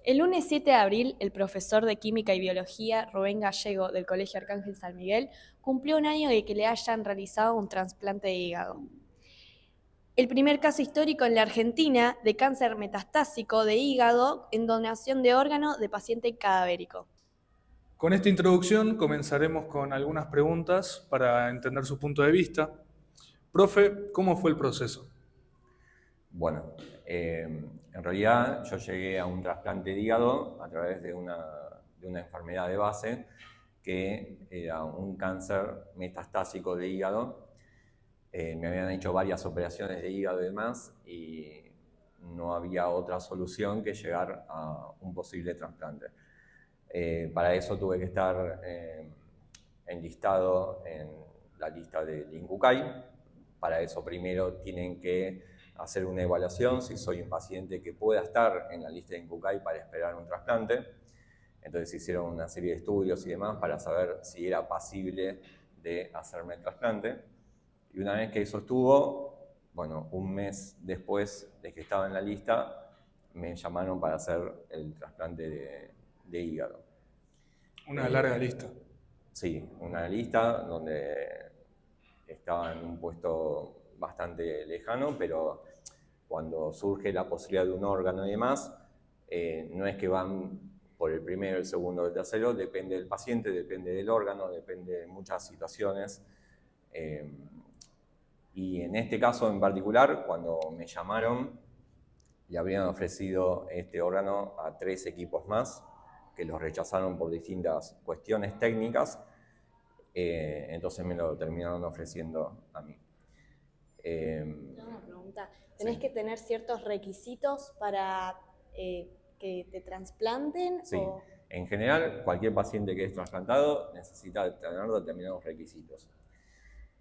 El lunes 7 de abril, el profesor de Química y Biología, Rubén Gallego, del Colegio Arcángel San Miguel, cumplió un año de que le hayan realizado un trasplante de hígado. El primer caso histórico en la Argentina de cáncer metastásico de hígado en donación de órgano de paciente cadavérico. Con esta introducción comenzaremos con algunas preguntas para entender su punto de vista. Profe, ¿cómo fue el proceso? Bueno, en realidad yo llegué a un trasplante de hígado a través de una enfermedad de base que era un cáncer metastásico de hígado. Me habían hecho varias operaciones de hígado y demás y no había otra solución que llegar a un posible trasplante. Para eso tuve que estar enlistado en la lista del INCUCAI. Para eso primero tienen que hacer una evaluación si soy un paciente que pueda estar en la lista de INCUCAI para esperar un trasplante. Entonces hicieron una serie de estudios y demás para saber si era pasible de hacerme el trasplante. Y una vez que eso estuvo, bueno, un mes después de que estaba en la lista, me llamaron para hacer el trasplante de hígado. Una larga lista. Sí, una lista donde estaba en un puesto bastante lejano, pero cuando surge la posibilidad de un órgano y demás, no es que van por el primero, el segundo, el tercero, depende del paciente, depende del órgano, depende de muchas situaciones. Y en este caso en particular, cuando me llamaron, le habrían ofrecido este órgano a 3 equipos más, que los rechazaron por distintas cuestiones técnicas, entonces me lo terminaron ofreciendo a mí. Una pregunta. ¿Tenés Sí. que tener ciertos requisitos para que te trasplanten? Sí, O... en general, cualquier paciente que es trasplantado necesita tener determinados requisitos.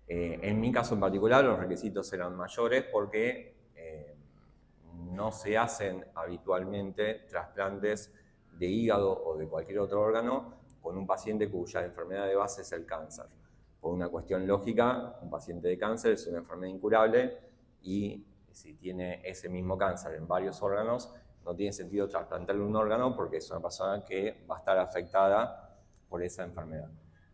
En mi caso en particular, los requisitos eran mayores porque no se hacen habitualmente trasplantes de hígado o de cualquier otro órgano con un paciente cuya enfermedad de base es el cáncer. Por una cuestión lógica, un paciente de cáncer es una enfermedad incurable y si tiene ese mismo cáncer en varios órganos, no tiene sentido trasplantarle un órgano porque es una persona que va a estar afectada por esa enfermedad.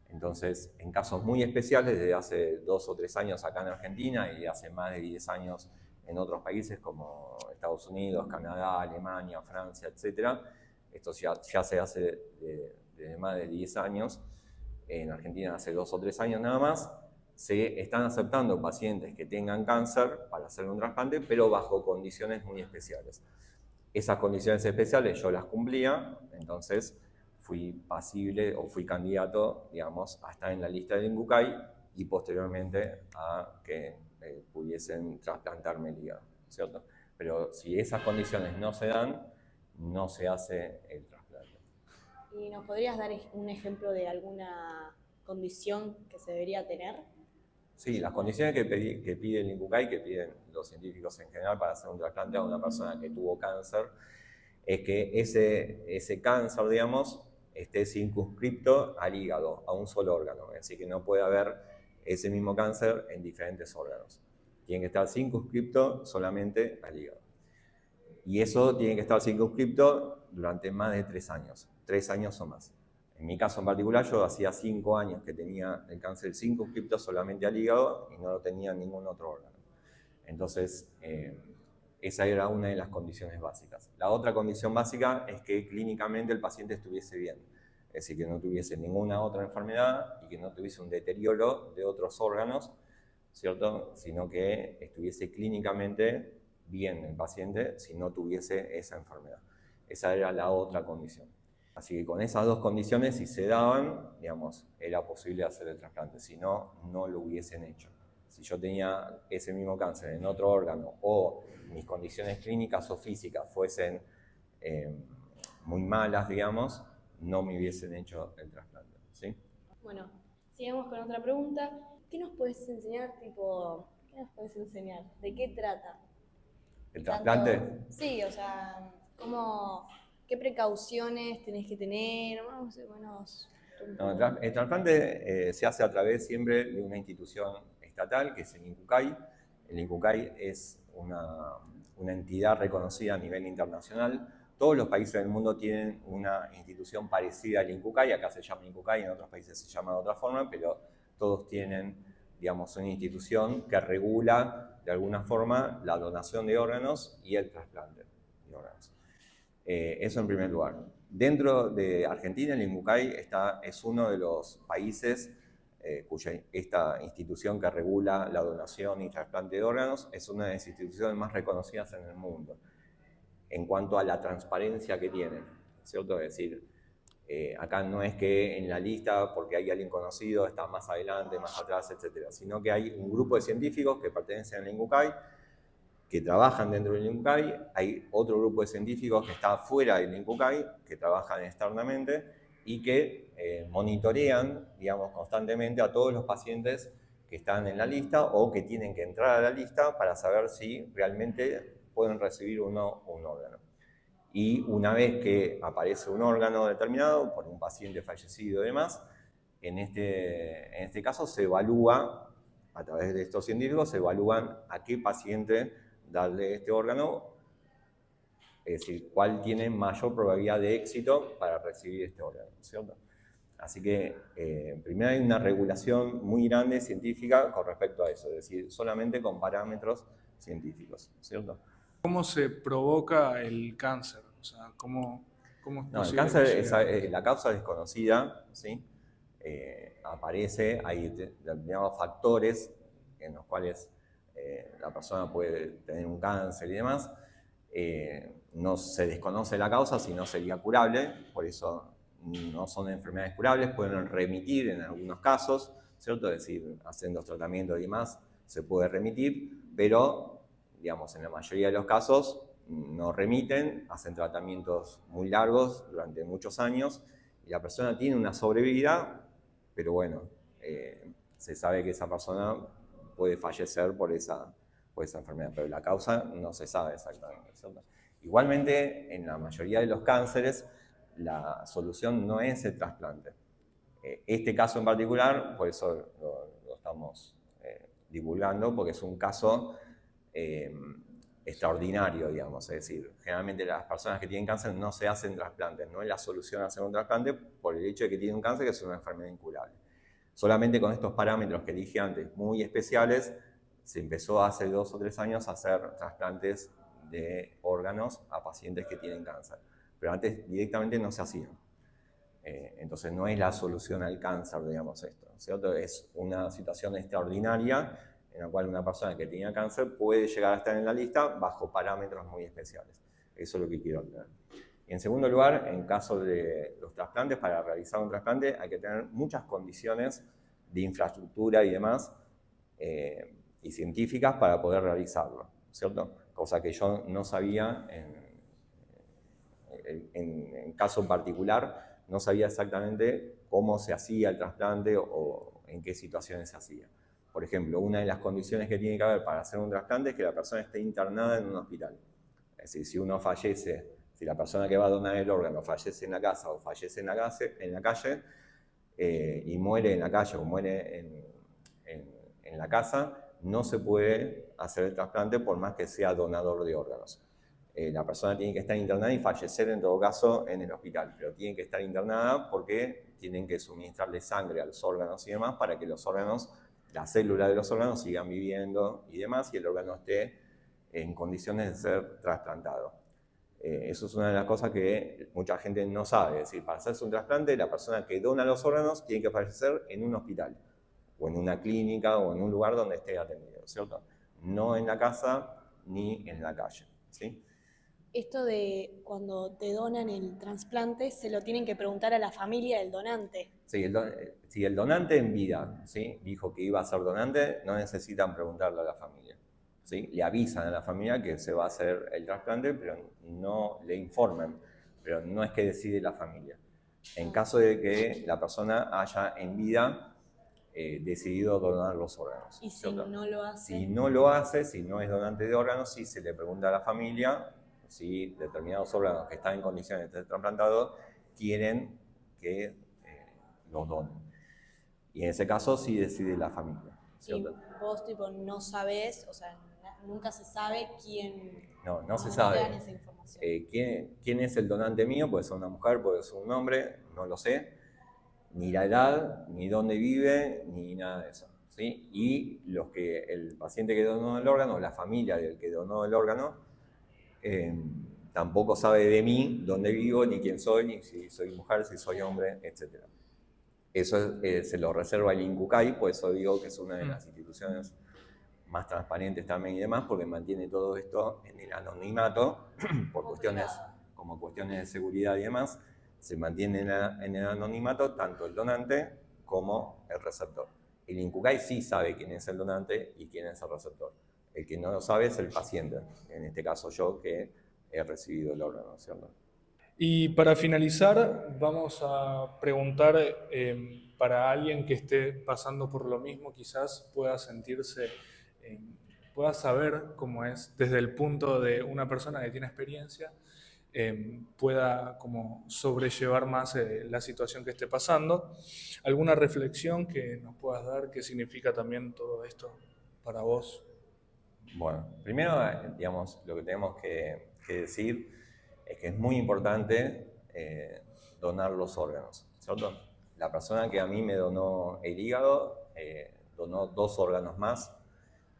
Entonces, en casos muy especiales, desde hace 2 o 3 años acá en Argentina y hace más de 10 años en otros países como Estados Unidos, Canadá, Alemania, Francia, etc. Esto ya se hace desde más de 10 años. En Argentina hace 2 o 3 años nada más. Se están aceptando pacientes que tengan cáncer para hacer un trasplante, pero bajo condiciones muy especiales. Esas condiciones especiales yo las cumplía, entonces fui pasible o fui candidato, digamos, a estar en la lista del INCUCAI y posteriormente a que pudiesen trasplantarme el hígado, ¿cierto? Pero si esas condiciones no se dan, no se hace el trasplante. ¿Y nos podrías dar un ejemplo de alguna condición que se debería tener? Sí, las condiciones que pide el INCUCAI, que piden los científicos en general para hacer un trasplante a una persona que tuvo cáncer, es que ese cáncer, digamos, esté circunscripto al hígado, a un solo órgano. Es decir, que no puede haber ese mismo cáncer en diferentes órganos. Tiene que estar circunscripto solamente al hígado. Y eso tiene que estar circunscripto durante más de 3 años, 3 años o más. En mi caso en particular, yo hacía 5 años que tenía el cáncer circunscripto solamente al hígado y no lo tenía en ningún otro órgano. Entonces, esa era una de las condiciones básicas. La otra condición básica es que clínicamente el paciente estuviese bien, es decir, que no tuviese ninguna otra enfermedad y que no tuviese un deterioro de otros órganos, ¿cierto? Sino que estuviese clínicamente bien el paciente si no tuviese esa enfermedad. Esa era la otra condición. Así que con esas 2 condiciones, si se daban, digamos, era posible hacer el trasplante, si no, no lo hubiesen hecho. Si yo tenía ese mismo cáncer en otro órgano o mis condiciones clínicas o físicas fuesen muy malas, digamos, no me hubiesen hecho el trasplante, ¿sí? Bueno, sigamos con otra pregunta. ¿Qué nos puedes enseñar, qué nos puedes enseñar? ¿De qué trata? ¿El Tanto, trasplante? sí, o sea, qué precauciones tenés que tener, más o menos. No, el trasplante se hace a través siempre de una institución estatal, que es el INCUCAI. El INCUCAI es una entidad reconocida a nivel internacional todos los países del mundo tienen una institución parecida al INCUCAI, acá se llama INCUCAI, en otros países se llama de otra forma, pero todos tienen, digamos, una institución que regula de alguna forma la donación de órganos y el trasplante de órganos. Eso en primer lugar. Dentro de Argentina, el INCUCAI es uno de los países esta institución que regula la donación y trasplante de órganos es una de las instituciones más reconocidas en el mundo en cuanto a la transparencia que tiene, ¿cierto? Es decir, acá no es que en la lista, porque hay alguien conocido, está más adelante, más atrás, etc., sino que hay un grupo de científicos que pertenecen al INCUCAI, que trabajan dentro del INCUCAI, hay otro grupo de científicos que está fuera del INCUCAI, que trabajan externamente, y que monitorean, digamos, constantemente a todos los pacientes que están en la lista o que tienen que entrar a la lista para saber si realmente pueden recibir o no un órgano. Y una vez que aparece un órgano determinado por un paciente fallecido y demás, en este caso se evalúa, a través de estos científicos, se evalúan a qué paciente darle este órgano, es decir, cuál tiene mayor probabilidad de éxito para recibir este órgano, ¿cierto? Así que, primero hay una regulación muy grande científica con respecto a eso, es decir, solamente con parámetros científicos, ¿cierto? ¿Cómo se provoca el cáncer? O sea, ¿cómo es No, el posible cáncer que es la causa desconocida, ¿sí? Aparece, hay determinados factores en los cuales la persona puede tener un cáncer y demás. No se desconoce la causa, si no sería curable, por eso no son enfermedades curables, pueden remitir en algunos casos, ¿cierto? Es decir, haciendo tratamientos y demás se puede remitir, pero, digamos, en la mayoría de los casos no remiten, hacen tratamientos muy largos durante muchos años y la persona tiene una sobrevida, pero bueno, se sabe que esa persona puede fallecer por esa enfermedad, pero la causa no se sabe exactamente, ¿cierto? Igualmente, en la mayoría de los cánceres, la solución no es el trasplante. Este caso en particular, por eso lo estamos divulgando, porque es un caso extraordinario, digamos, es decir, generalmente las personas que tienen cáncer no se hacen trasplantes, no es la solución hacer un trasplante por el hecho de que tienen un cáncer que es una enfermedad incurable. Solamente con estos parámetros que dije antes, muy especiales, se empezó hace 2 o 3 años a hacer trasplantes de órganos a pacientes que tienen cáncer, pero antes directamente no se hacían. Entonces no es la solución al cáncer, digamos esto, ¿cierto? Es una situación extraordinaria en la cual una persona que tenía cáncer puede llegar a estar en la lista bajo parámetros muy especiales. Eso es lo que quiero aclarar. Y en segundo lugar, en caso de los trasplantes, para realizar un trasplante hay que tener muchas condiciones de infraestructura y demás, y científicas para poder realizarlo, ¿cierto? Cosa que yo no sabía en caso particular, no sabía exactamente cómo se hacía el trasplante o en qué situaciones se hacía. Por ejemplo, una de las condiciones que tiene que haber para hacer un trasplante es que la persona esté internada en un hospital. Es decir, si uno fallece, si la persona que va a donar el órgano fallece en la casa o fallece en la calle y muere en la calle o muere en la casa, no se puede hacer el trasplante por más que sea donador de órganos. La persona tiene que estar internada y fallecer en todo caso en el hospital, pero tiene que estar internada porque tienen que suministrarle sangre a los órganos y demás para que los órganos, las células de los órganos sigan viviendo y demás y el órgano esté en condiciones de ser trasplantado. Eso es una de las cosas que mucha gente no sabe, es decir, para hacerse un trasplante la persona que dona los órganos tiene que fallecer en un hospital o en una clínica o en un lugar donde esté atendido, ¿cierto? No en la casa ni en la calle, ¿sí? Esto de cuando te donan el trasplante, se lo tienen que preguntar a la familia del donante. Sí, si el donante en vida, ¿sí?, dijo que iba a ser donante, no necesitan preguntarle a la familia, ¿sí? Le avisan a la familia que se va a hacer el trasplante, pero no le informan, pero no es que decide la familia. En caso de que la persona haya en vida decidido donar los órganos. Y si ¿cierto? no lo hace. Si no lo hace, si no es donante de órganos, sí se le pregunta a la familia si determinados órganos que están en condiciones de ser trasplantados quieren que los donen. Y en ese caso sí decide la familia, ¿cierto? Y vos tipo no sabés, o sea, nunca se sabe quién No se te sabe. dan esa información. información. ¿Quién es el donante mío? Puede ser una mujer, puede ser un hombre, no lo sé. Ni la edad, ni dónde vive, ni nada de eso, ¿sí? Y el paciente que donó el órgano, la familia del que donó el órgano, tampoco sabe de mí, dónde vivo, ni quién soy, ni si soy mujer, si soy hombre, etc. Eso se lo reserva el INCUCAI, por eso digo que es una de las instituciones más transparentes también y demás, porque mantiene todo esto en el anonimato, por cuestiones de seguridad y demás, se mantiene en el anonimato tanto el donante como el receptor. El INCUCAI sí sabe quién es el donante y quién es el receptor. El que no lo sabe es el paciente, en este caso yo que he recibido el órgano, ¿cierto? Y para finalizar, vamos a preguntar para alguien que esté pasando por lo mismo, quizás pueda sentirse, pueda saber cómo es desde el punto de una persona que tiene experiencia, pueda como sobrellevar más la situación que esté pasando. ¿Alguna reflexión que nos puedas dar? ¿Qué significa también todo esto para vos? Bueno, primero, digamos, lo que tenemos que decir es que es muy importante donar los órganos, ¿cierto? La persona que a mí me donó el hígado donó 2 órganos más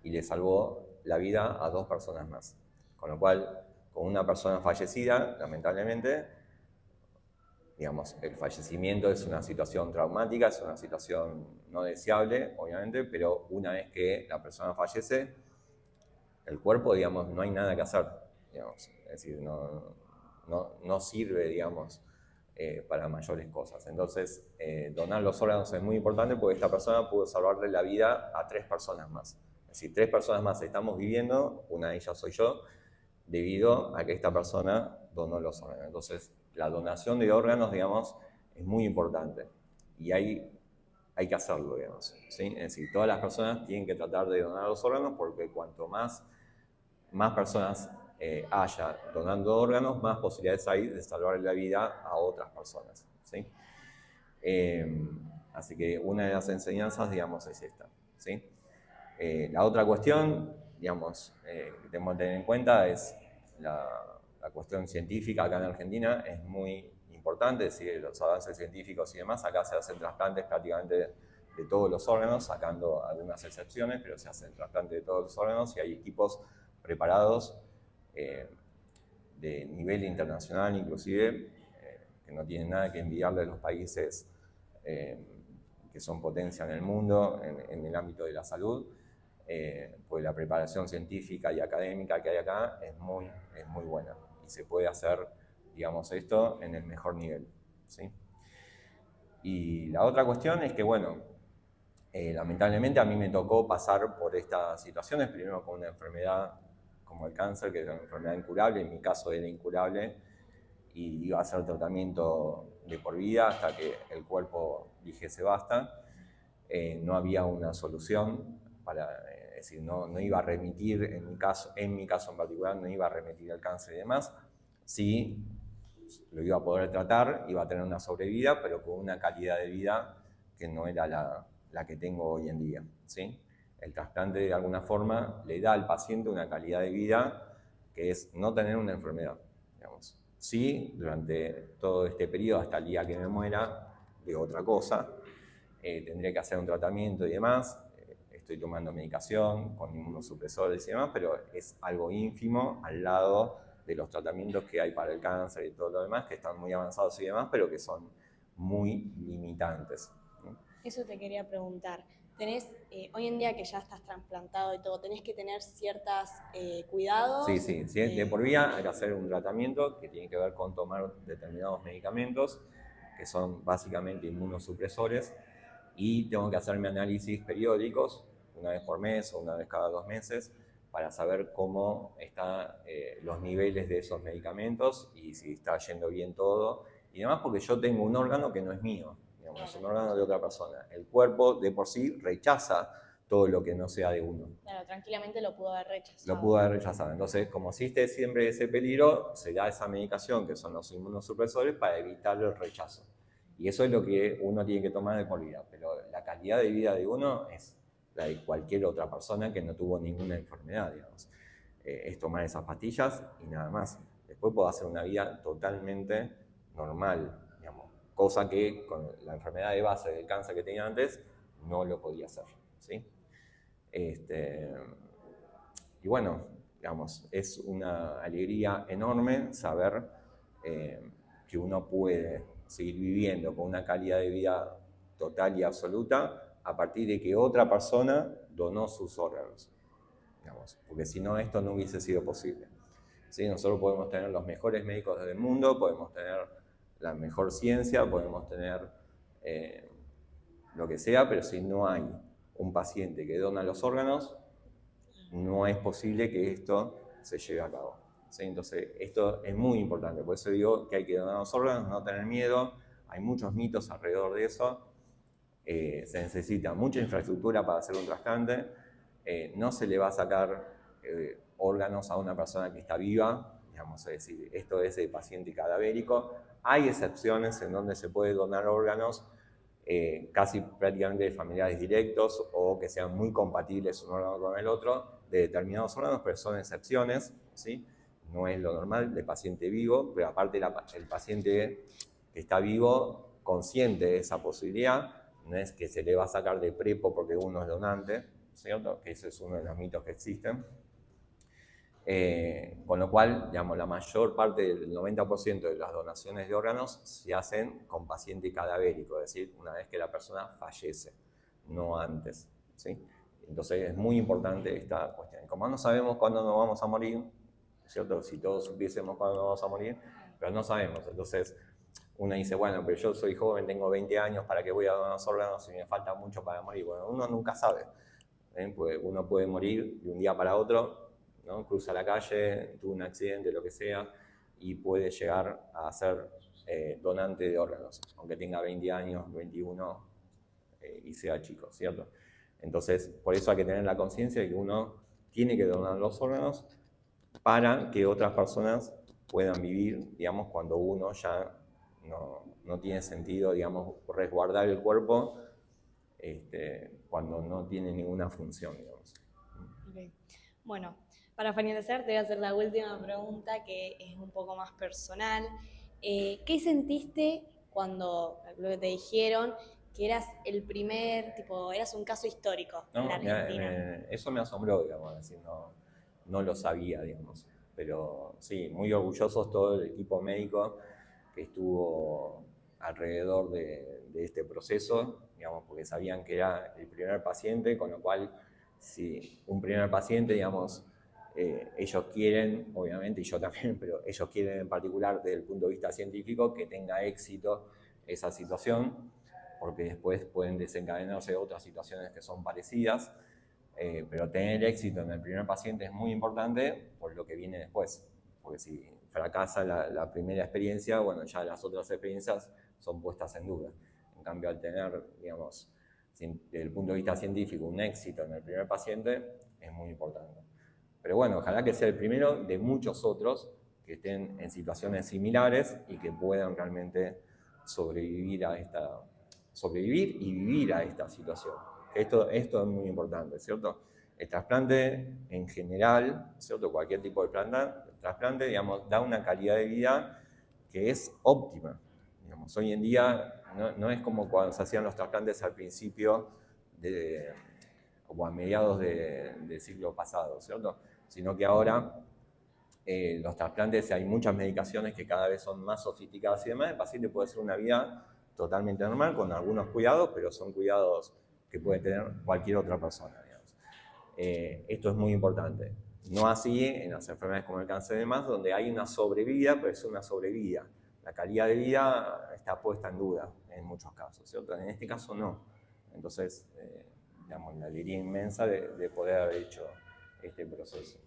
y le salvó la vida a 2 personas más. Con lo cual, con una persona fallecida, lamentablemente, digamos, el fallecimiento es una situación traumática, es una situación no deseable, obviamente, pero una vez que la persona fallece, el cuerpo, digamos, no hay nada que hacer, digamos, es decir, no sirve, digamos, para mayores cosas. Entonces, donar los órganos es muy importante porque esta persona pudo salvarle la vida a 3 personas más. Es decir, 3 personas más estamos viviendo, una de ellas soy yo, debido a que esta persona donó los órganos. Entonces, la donación de órganos, digamos, es muy importante y hay que hacerlo, digamos, ¿sí? Es decir, todas las personas tienen que tratar de donar los órganos porque cuanto más personas haya donando órganos, más posibilidades hay de salvar la vida a otras personas, ¿sí? Así que una de las enseñanzas, digamos, es esta, ¿sí? La otra cuestión, digamos, que tenemos que tener en cuenta es la cuestión científica acá en Argentina es muy importante, es decir, los avances científicos y demás, acá se hacen trasplantes prácticamente de todos los órganos, sacando algunas excepciones, pero se hacen trasplantes de todos los órganos y hay equipos preparados de nivel internacional inclusive, que no tienen nada que envidiarle a los países que son potencia en el mundo, en el ámbito de la salud, pues la preparación científica y académica que hay acá es muy buena y se puede hacer, digamos, esto en el mejor nivel, ¿sí? Y la otra cuestión es que, bueno, lamentablemente a mí me tocó pasar por estas situaciones, primero con una enfermedad como el cáncer, que es una enfermedad incurable, en mi caso era incurable, y iba a hacer tratamiento de por vida hasta que el cuerpo dijese basta. No había una solución es decir, no iba a remitir, en mi caso en particular, no iba a remitir el cáncer y demás. Sí, lo iba a poder tratar, iba a tener una sobrevida, pero con una calidad de vida que no era la que tengo hoy en día, ¿sí? El trasplante de alguna forma le da al paciente una calidad de vida que es no tener una enfermedad, digamos. Sí, durante todo este periodo, hasta el día que me muera, de otra cosa, tendré que hacer un tratamiento y demás, estoy tomando medicación con inmunosupresores y demás, pero es algo ínfimo al lado de los tratamientos que hay para el cáncer y todo lo demás, que están muy avanzados y demás, pero que son muy limitantes, ¿no? Eso te quería preguntar. Hoy en día que ya estás trasplantado y todo, ¿tenés que tener ciertos cuidados? Sí, de por vida hay que hacer un tratamiento que tiene que ver con tomar determinados medicamentos, que son básicamente inmunosupresores, y tengo que hacerme análisis periódicos, una vez por mes o una vez cada 2 meses, para saber cómo están los niveles de esos medicamentos y si está yendo bien todo y demás, porque yo tengo un órgano que no es mío, digamos, es un órgano de otra persona. El cuerpo de por sí rechaza todo lo que no sea de uno. Claro, tranquilamente lo pudo haber rechazado. Lo pudo haber rechazado. Entonces, como existe siempre ese peligro, se da esa medicación, que son los inmunosupresores, para evitar el rechazo. Y eso es lo que uno tiene que tomar de por vida. Pero la calidad de vida de uno es la de cualquier otra persona que no tuvo ninguna enfermedad, digamos. Es tomar esas pastillas y nada más. después puedo hacer una vida totalmente normal, digamos, cosa que con la enfermedad de base del cáncer que tenía antes no lo podía hacer, ¿sí? Y bueno, digamos, es una alegría enorme saber que uno puede seguir viviendo con una calidad de vida total y absoluta a partir de que otra persona donó sus órganos, digamos, porque si no esto no hubiese sido posible. ¿Sí? Nosotros podemos tener los mejores médicos del mundo, podemos tener la mejor ciencia, podemos tener lo que sea, pero si no hay un paciente que dona los órganos, no es posible que esto se lleve a cabo. ¿Sí? Entonces, esto es muy importante. Por eso digo que hay que donar los órganos, no tener miedo. Hay muchos mitos alrededor de eso. Se necesita mucha infraestructura para hacer un trasplante. No se le va a sacar órganos a una persona que está viva. Digamos, es decir, esto es de paciente cadavérico. Hay excepciones en donde se puede donar órganos casi prácticamente de familiares directos o que sean muy compatibles un órgano con el otro de determinados órganos, pero son excepciones, ¿sí? No es lo normal de paciente vivo, pero aparte el paciente que está vivo, consciente de esa posibilidad, no es que se le va a sacar de prepo porque uno es donante, ¿cierto? Que ese es uno de los mitos que existen. Con lo cual, digamos, la mayor parte del 90% de las donaciones de órganos se hacen con paciente cadavérico, es decir, una vez que la persona fallece, no antes, ¿sí? Entonces es muy importante esta cuestión. Como no sabemos cuándo nos vamos a morir, ¿cierto? Si todos supiésemos cuándo nos vamos a morir, pero no sabemos. Entonces uno dice, bueno, pero yo soy joven, tengo 20 años, ¿para qué voy a donar los órganos si me falta mucho para morir? Bueno, uno nunca sabe, pues uno puede morir de un día para otro, ¿no? Cruza la calle, tuvo un accidente, lo que sea, y puede llegar a ser donante de órganos, aunque tenga 20 años, 21 y sea chico, ¿cierto? Entonces, por eso hay que tener la conciencia de que uno tiene que donar los órganos para que otras personas puedan vivir, digamos, cuando uno ya no tiene sentido, digamos, resguardar el cuerpo cuando no tiene ninguna función, digamos. Okay. Bueno, para finalizar te voy a hacer la última pregunta que es un poco más personal. ¿Qué sentiste cuando te dijeron que eras el primer, tipo, eras un caso histórico en la Argentina? Eso me asombró, digamos, decir, no lo sabía, digamos. Pero sí, muy orgullosos todo el equipo médico que estuvo alrededor de este proceso, digamos, porque sabían que era el primer paciente, con lo cual, si un primer paciente, digamos, ellos quieren, obviamente, y yo también, pero ellos quieren en particular desde el punto de vista científico que tenga éxito esa situación, porque después pueden desencadenarse otras situaciones que son parecidas, pero tener éxito en el primer paciente es muy importante por lo que viene después, porque si fracasa la primera experiencia, bueno, ya las otras experiencias son puestas en duda. En cambio, al tener, digamos, desde el punto de vista científico, un éxito en el primer paciente es muy importante. Pero bueno, ojalá que sea el primero de muchos otros que estén en situaciones similares y que puedan realmente sobrevivir y vivir a esta situación. Esto es muy importante, ¿cierto? El trasplante en general, ¿cierto? Cualquier tipo de trasplante, digamos, da una calidad de vida que es óptima. Digamos, hoy en día no es como cuando se hacían los trasplantes al principio o a mediados del siglo pasado, ¿cierto? Sino que ahora los trasplantes, hay muchas medicaciones que cada vez son más sofisticadas y demás, el paciente puede hacer una vida totalmente normal, con algunos cuidados, pero son cuidados que puede tener cualquier otra persona, digamos. Esto es muy importante. No así en las enfermedades como el cáncer de mama, donde hay una sobrevida, pero es una sobrevida. La calidad de vida está puesta en duda en muchos casos, ¿cierto? En este caso no. Entonces, digamos, la alegría inmensa de poder haber hecho este proceso.